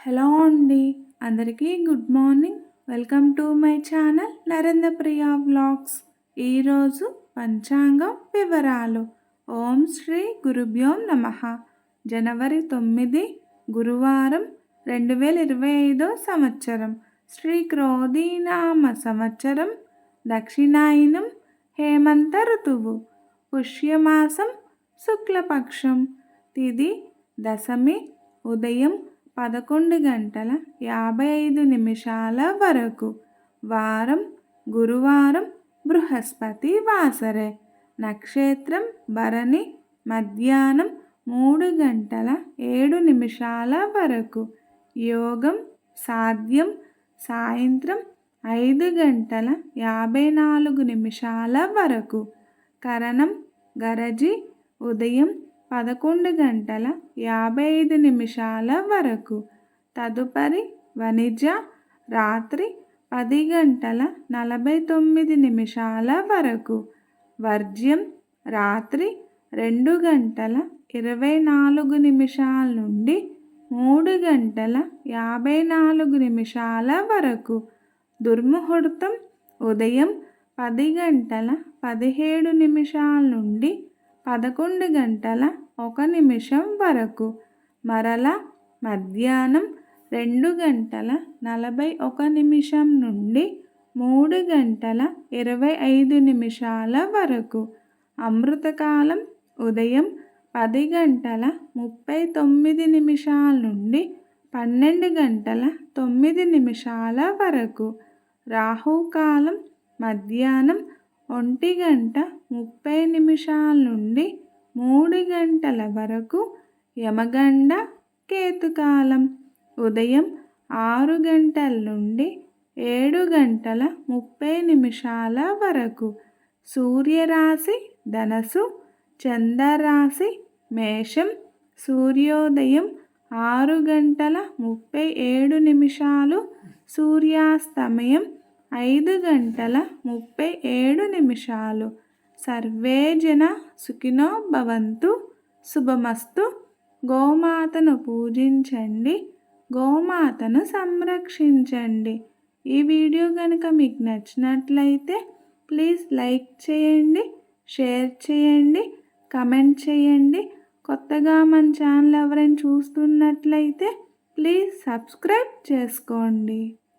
Hello అండి. అందరికీ good morning. Welcome to my channel Narendra Priya vlogs. ఈరోజు పంచాంగం వివరాలు. ఓం శ్రీ గురుభ్యో నమః. జనవరి 9 గురువారం 2025 సంవత్సరం. శ్రీ క్రోధీనామ సంవత్సరం. దక్షిణాయనం హేమంత ఋతువు. పుష్యమాసం శుక్లపక్షం. తిథి దశమి ఉదయం 11:55 వరకు. వారం గురువారం బృహస్పతి వాసరే. నక్షత్రం భరణి మధ్యాహ్నం 3:07 వరకు. యోగం సాధ్యం సాయంత్రం 5:54 వరకు. కరణం గరజి ఉదయం 11:55 వరకు. తదుపరి వణిజ రాత్రి 10:49 వరకు. వర్జ్యం రాత్రి 2:24 నుండి 3:54 వరకు. దుర్ముహూర్తం ఉదయం 10:17 నుండి 11:01 వరకు. మరల మధ్యాహ్నం 2:41 నుండి 3:25 వరకు. అమృతకాలం ఉదయం 10:39 నుండి 12:09 వరకు. రాహుకాలం మధ్యాహ్నం 1:30 నుండి 3 వరకు. యమగండ కేతుకాలం ఉదయం 6 నుండి 7:30 వరకు. సూర్యరాశి ధనస్సు, చంద్రరాశి మేషం. సూర్యోదయం 6:37, సూర్యాస్తమయం 5:37. సర్వే జన సుఖినో భవంతు. శుభమస్తు. గోమాతను పూజించండి, గోమాతను సంరక్షించండి. ఈ వీడియో కనుక మీకు నచ్చినట్లయితే ప్లీజ్ లైక్ చేయండి, షేర్ చేయండి, కమెంట్ చేయండి. కొత్తగా మన ఛానల్ ఎవరైనా చూస్తున్నట్లయితే ప్లీజ్ సబ్స్క్రైబ్ చేసుకోండి.